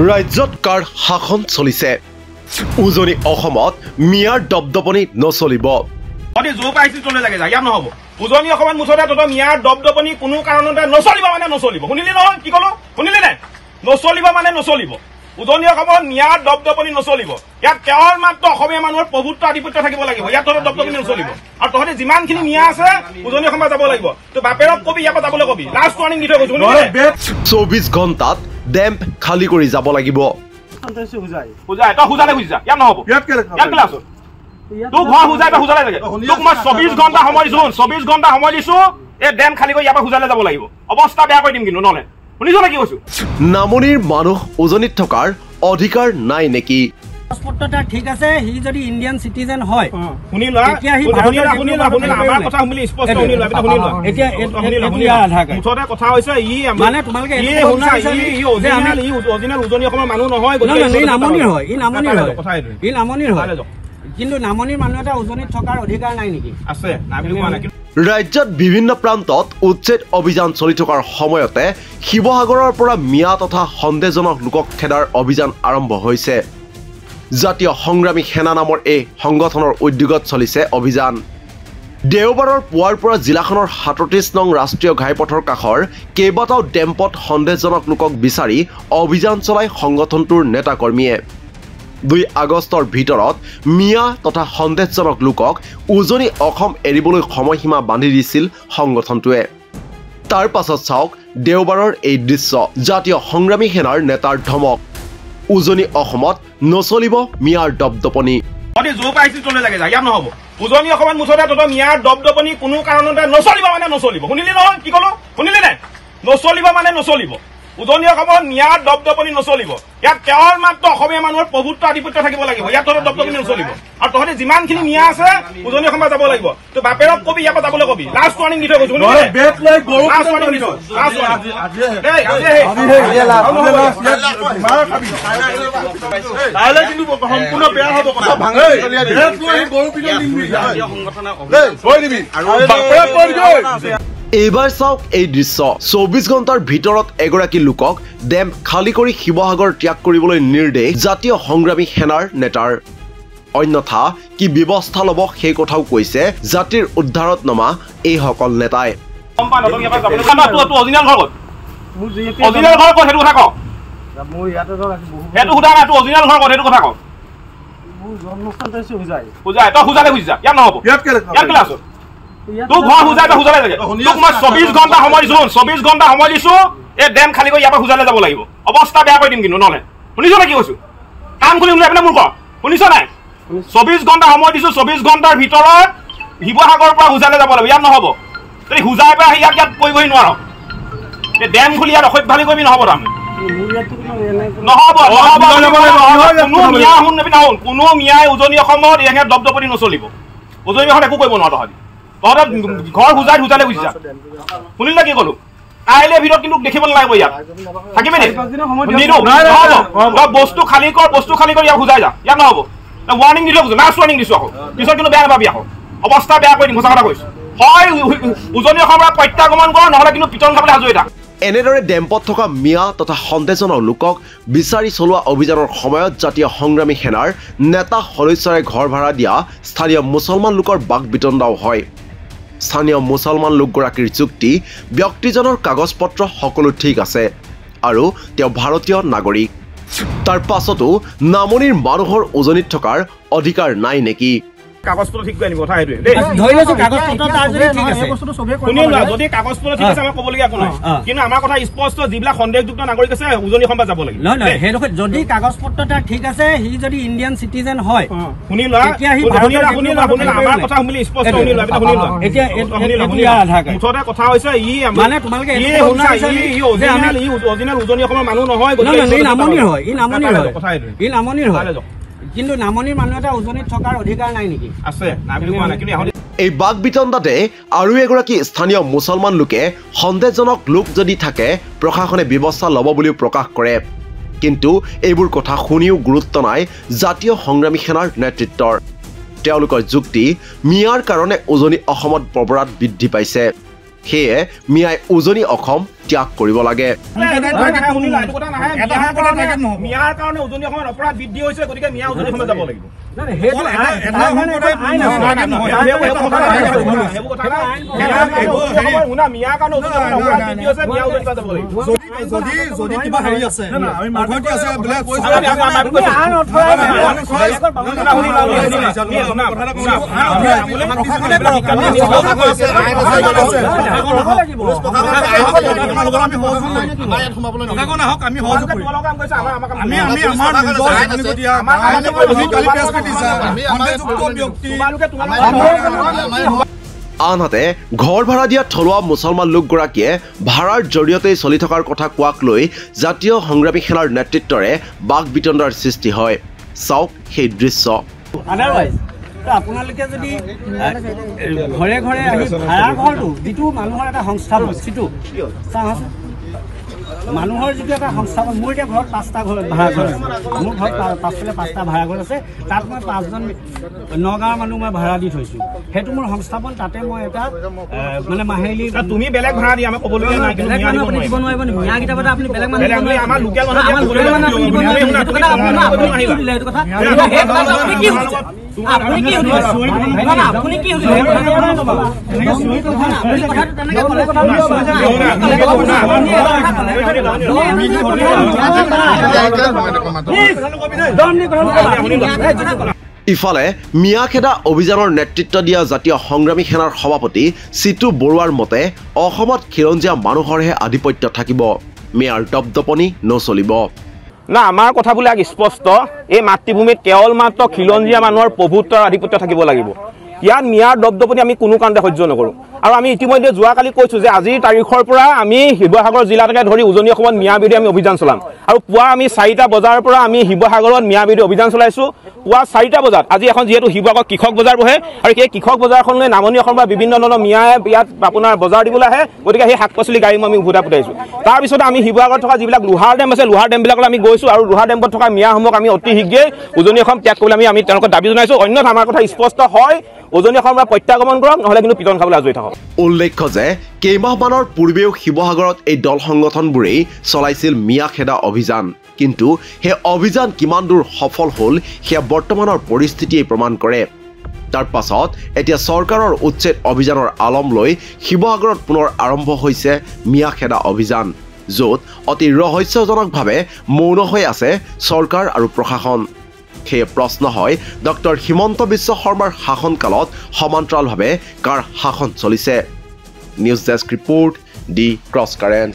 ৰাজ্যত কাৰ শাসন চলিছে উজনি অসমত মিয়াৰ দপদপনি নচলিব যদি জোৰ পাইছিল চলে লাগে ইয়াত নহব উজনি অসমত মুঠতে তত মিয়াৰ দপদপনি কোনো কাৰণতে নচলিব মানে নচলিব শুনিলি নহয় কি কলো শুনিলি নাই নচলিব মানে নচলিব উজনি অসমত মিয়াৰ দপদপনি নচলিব ইয়াত কেৱল মাত্ৰ অসমীয়া মানুহৰ প্ৰভুত্ব আধিপত্য থাকিব লাগিব ইয়াত তত দপদপনি নচলিব আৰু তহঁতে যিমানখিনি মিয়া আছে উজনি অসমত যাব লাগিব তো বাপেৰক কবি ইয়াৰ পৰা যাবলৈ কবি লাষ্ট ৱাৰ্নিং দি থৈ গৈছো 24 ঘণ্টাত ডেম্প খালী কৰি যাব লাগিব বুজাই তই বুজালে বুজিছা ইয়াত নহব ইয়াত ক্লাছ তোক ঘৰ বুজাই তই বুজালে লাগে তোক মই 24 ঘণ্টা সময় দিছো 24 ঘণ্টা সময় দিছো এই ডেম খালী কৰি ইয়াৰ পৰা বুজালে যাব লাগিব অৱস্থা বেয়া কৰি দিম কিন্তু নহলে শুনিছ নে কি কৈছো নামনিৰ মানুহ উজনিত থকাৰ অধিকাৰ নাই নেকি পাছপৰ্টটা ঠিক আছে হি যদি ইন্ডিয়ান সিটিজেন হয় শুনিলা এতিয়া হি শুনিলা আমাৰ কথা শুনিলে স্পষ্ট শুনিলা এটা শুনিলা এতিয়া এতিয়া আধা কাই মুঠতে কথা হৈছে ই মানে তোমালকে ই অৰিজিনাল উজনি অসমৰ মানুহ নহয় ই নামনিৰ হয় ই নামনিৰ হয় কিন্তু নামনিৰ মানুহ এটা উজনিত থকাৰ অধিকাৰ নাই নেকি আছে নাই বুলি কোৱা নাই ৰাজ্যত বিভিন্ন প্ৰান্তত উচ্ছেদ অভিযান চলি থকাৰ সময়তে শিৱসাগৰৰ পৰা মিয়া তথা সন্দেহজনক লোকক খেদাৰ অভিযান আৰম্ভ হৈছে জাতীয় সংগ্ৰামী সেনা নামৰ এই সংগঠনৰ উদ্যোগত চলিছে অভিযান দেওবাৰৰ পুৱাৰ পৰা জিলাখনৰ ৩৭ নং ৰাষ্ট্ৰীয় ঘাইপথৰ কাষৰ কেইবাটাও ডেম্পত সন্দেহজনক লোকক বিচাৰি অভিযান চলাই সংগঠনটোৰ নেতাকৰ্মীয়ে 2 আগষ্টৰ ভিতৰত মিয়া তথা সন্দেহজনক লোকক উজনি অসম এৰিবলৈ সময়সীমা বান্ধি দিছিল সংগঠনটোৱে তাৰ পাছত চাওক দেওবাৰৰ এই দৃশ্য জাতীয় সংগ্ৰামী সেনাৰ নেতাৰ ধমক উজনি অসমত নচলিব মিয়াৰ দপদপনি যদি জোৰ পাইছিল চলে লাগে ইয়াত নহব উজনি অসমত মুঠতে তত মিয়াৰ দপদপনি কোনো কাৰণতে নচলিব মানে নচলিব শুনিলি নহয় কি কলো শুনিলি নাই নচলিব মানে নচলিব উজনি অসমত মিয়াৰ দপদপনি নচলিব ইয়াত কেৱল মাত্ৰ অসমীয়া মানুহৰ প্ৰভুত্ব আধিপত্য থাকিব লাগিব ইয়াত তত দপদপনি নচলিব আৰু তহঁতে যিমানখিনি মিয়া আছে উজনি অসমত যাব লাগিব তো বাপেৰক কবি ইয়াৰ পৰা যাবলৈ কবি লাষ্ট ৱাৰ্নিং দি থৈ গৈছো সম্পূৰ্ণ বেয়া হ'ব কথা ভাঙে এইবাৰ চাওক এই দৃশ্য 24 ঘণ্টাৰ ভিতৰত এগৰাকী লোকক ডেম খালী কৰি শিৱসাগৰ ত্যাগ কৰিবলৈ নিৰ্দেশ জাতীয় সংগ্ৰামী সেনাৰ নেতাৰ অন্যথা কি ব্যৱস্থা ল'ব সেই কথাও কৈছে জাতিৰ উদ্ধাৰত নমা এইসকল নেতাই তোক ঘৰ বুজাই তই বুজালে লাগে তোক মই 24 ঘণ্টা সময় দিছো 24 ঘণ্টা সময় দিছো এই ডেম খালী কৰি ইয়াৰ পৰা বুজালে যাব লাগিব অৱস্থা বেয়া কৰি দিম কিন্তু নহলে শুনিছ নে কি কৈছো কাম খুলি উলিয়াই পেলাই মোৰ ক শুনিছ নাই 24 ঘণ্টা সময় দিছো 24 ঘণ্টাৰ ভিতৰত শিৱসাগৰৰ পৰা বুজালে যাব লাগিব ইয়াত নহব তই বুজাই পেলাই ইয়াত কৰিবহি নোৱাৰ এই ডেম খুলি ইয়াত অসভ্যালি কৰিবি নহব তাৰমানে কোনো মিয়াই উজনি অসমত ইয়াত দপদপনি নচলিব উজনি অসমত একো কৰিব নোৱাৰ তহঁতে ঘৰ বুজাই বুজালে বুজিছা শুনিলে কি কলো কাইলে ভিতৰত কিন্তু দেখিব নালাগিব ইয়াত থাকিবি বস্তু খালী কৰি ইয়াত বুজাই যা ইয়াত নহব ৱাৰ্নিং দিলো লাষ্ট ৱাৰ্নিং দিছো আকৌ পিছত কিন্তু বেয়া নাপাবি আকৌ অৱস্থা বেয়া কৰি দিম সঁচা কথা কৈছো হয় উজনি অসমৰ পৰা প্ৰত্যাগমন কৰ নহলে কিন্তু পিটন খাবলৈ সাজু এটা এনেদৰে ডেম্পত থকা মিয়া তথা সন্দেহজনক লোকক বিচাৰি চলোৱা অভিযানৰ সময়ত জাতীয় সংগ্ৰামী সেনাৰ নেতা সদস্যৰে ঘৰ ভাড়া দিয়া স্থানীয় মুছলমান লোকৰ বাক বিতণ্ডাও হয় স্থানীয় মুছলমান লোকগৰাকীৰ যুক্তি ব্যক্তিজনৰ কাগজ পত্ৰ সকলো ঠিক আছে আৰু তেওঁ ভাৰতীয় নাগৰিক তাৰ পাছতো নামনিৰ মানুহৰ উজনিত থকাৰ অধিকাৰ নাই নেকি কাগজপত্ৰ ঠিক কৰি আনিব কথা এইটোৱে দেই ধৰি লৈছো কাগজপত্ৰ তাৰ যদি ঠিক আছে বস্তুটো সবে শুনিলা যদি কাগজপত্ৰ ঠিক আছে আমাৰ ক'বলগীয়া একো নাই কিন্তু আমাৰ কথা স্পষ্ট যিবিলাক সন্দেহযুক্ত নাগৰিক আছে উজনি অসম যাব লাগিব নহয় হেৰখে যদি কাগজপত্ৰটা ঠিক আছে হি যদি ইন্ডিয়ান সিটিজেন হয় শুনিলা এতিয়া হি শুনিলা আমাৰ কথা শুনিলে স্পষ্ট শুনিলা এটা শুনিলা এতিয়া এতিয়া আধা কাই মুঠতে কথা হৈছে ই মানে তোমালকে ই অৰিজিনাল উজনি অসমৰ মানুহ নহয় ই নামনিৰ হয় কথা এইটোৱে ই নামনিৰ হয় কিন্তু নামনিৰ মানুহ এটা উজনিত থকাৰ অধিকাৰ নাই নেকি আছে নাই বুলি কোৱা নাই কিন্তু এই বাক বিতণ্ডাতে আৰু এগৰাকী স্থানীয় মুছলমান লোকে সন্দেহজনক লোক যদি থাকে প্ৰশাসনে ব্যৱস্থা ল'ব বুলিও প্ৰকাশ কৰে কিন্তু এইবোৰ কথা শুনিও গুৰুত্ব নাই জাতীয় সংগ্ৰামী সেনাৰ নেতৃত্বৰ তেওঁলোকৰ যুক্তি মিয়াৰ কাৰণে উজনি অসমত প্ৰবৰাত বৃদ্ধি পাইছে সেয়ে মিয়াই উজনি অসম ত্যাগ কৰিব লাগে মিয়াৰ কাৰণে উজনি অসমত অপৰাধ বৃদ্ধি হৈছে গতিকে মিয়া উজনি অসমত যাব লাগিব আনহাতে ঘৰ ভাড়া দিয়া থলুৱা মুছলমান লোকগৰাকীয়ে ভাড়াৰ জৰিয়তে চলি থকাৰ কথা কোৱাক লৈ জাতীয় সংগ্ৰামী সেনাৰ নেতৃত্বৰে বাক বিতণ্ডাৰ সৃষ্টি হয় চাওক সেই দৃশ্য আপোনালোকে যদি ঘৰে ঘৰে আহি ভাড়া ঘৰটো যিটো মানুহৰ এটা সংস্থাপন সিটো চাওঁচোন মানুহৰ যিটো এটা সংস্থাপন মোৰ এতিয়া ঘৰত 5টা ঘৰ ভাড়া ঘৰ আছে মোৰ ঘৰত পাছফালে 5টা ভাড়া ঘৰ আছে তাত মই 5জন নগাঁৱৰ মানুহ মই ভাড়া দি থৈছোঁ সেইটো মোৰ সংস্থাপন তাতে মই এটা মানে মাহিলী তুমি বেলেগ ভাড়া দি আমাক ক'বলগীয়া নাই বেলেগ মানুহ আপুনি দিব নোৱাৰিব নি মিয়া কিতাপত আপুনি বেলেগ মানুহ আমাৰ লোকেল মানুহ আপুনি কি ইফালে মিয়াখেদা অভিযানৰ নেতৃত্ব দিয়া জাতীয় সংগ্ৰামী সেনাৰ সভাপতি চিতু বৰুৱাৰ মতে অসমত খিলঞ্জীয়া মানুহৰহে আধিপত্য থাকিব মিয়াৰ দপদপনি নচলিব না আমাৰ কথাবিলাক স্পষ্ট এই মাতৃভূমিত কেৱল মাত্ৰ খিলঞ্জীয়া মানুহৰ প্ৰভুত্বৰ আধিপত্য থাকিব লাগিব ইয়াত মিয়াৰ দপদপনি আমি কোনো কাৰণতে সহ্য নকৰোঁ আৰু আমি ইতিমধ্যে যোৱাকালি কৈছোঁ যে আজিৰ তাৰিখৰ পৰা আমি শিৱসাগৰ জিলালৈকে ধৰি উজনি অসমত মিয়া বিৰোধী আমি অভিযান চলাম আৰু পুৱা আমি 4টা বজাৰ পৰা আমি শিৱসাগৰত মিয়া বিৰোধী অভিযান চলাইছোঁ পুৱা 4টা বজাত আজি এখন যিহেতু শিৱসাগৰ কৃষক বজাৰ বহে আৰু সেই কৃষক বজাৰখনলৈ নামনি অসমৰ পৰা বিভিন্ন ধৰণৰ মিয়াই ইয়াত আপোনাৰ বজাৰ দিবলৈ আহে গতিকে সেই শাক পাচলি গাড়ী আমি উভতাই পঠাইছোঁ তাৰপিছত আমি শিৱসাগৰত থকা যিবিলাক লোহাৰ ডেম আছে লোহাৰ ডেমবিলাকলৈ আমি গৈছোঁ আৰু লোহাৰ ডেমত থকা মিয়াসমূহক আমি অতি শীঘ্ৰেই উজনি অসম ত্যাগ কৰিবলৈ আমি তেওঁলোকক দাবী জনাইছোঁ অন্যথা আমাৰ কথা স্পষ্ট হয় উজনি অসমৰ পৰা প্ৰত্যাগমন কৰক নহ'লে কিন্তু পিটন খাবলৈ আজৰি থাকক উল্লেখ্য যে কেইমাহমানৰ পূৰ্বেও শিৱসাগৰত এই দল সংগঠনবোৰেই চলাইছিল মিয়াখেদা অভিযান কিন্তু সেই অভিযান কিমান দূৰ সফল হ'ল সেয়া বৰ্তমানৰ পৰিস্থিতিয়ে প্ৰমাণ কৰে তাৰ পাছত এতিয়া চৰকাৰৰ উচ্ছেদ অভিযানৰ আলম লৈ শিৱসাগৰত পুনৰ আৰম্ভ হৈছে মিয়াখেদা অভিযান য'ত অতি ৰহস্যজনকভাৱে মৌন হৈ আছে চৰকাৰ আৰু প্ৰশাসন সেই প্ৰশ্ন হয় ডক্টৰ হিমন্ত বিশ্ব শৰ্মাৰ শাসনকালত সমান্তৰালভাৱে কাৰ শাসন চলিছে নিউজ ডেস্ক ৰিপোৰ্ট দি ক্ৰছ কাৰেণ্ট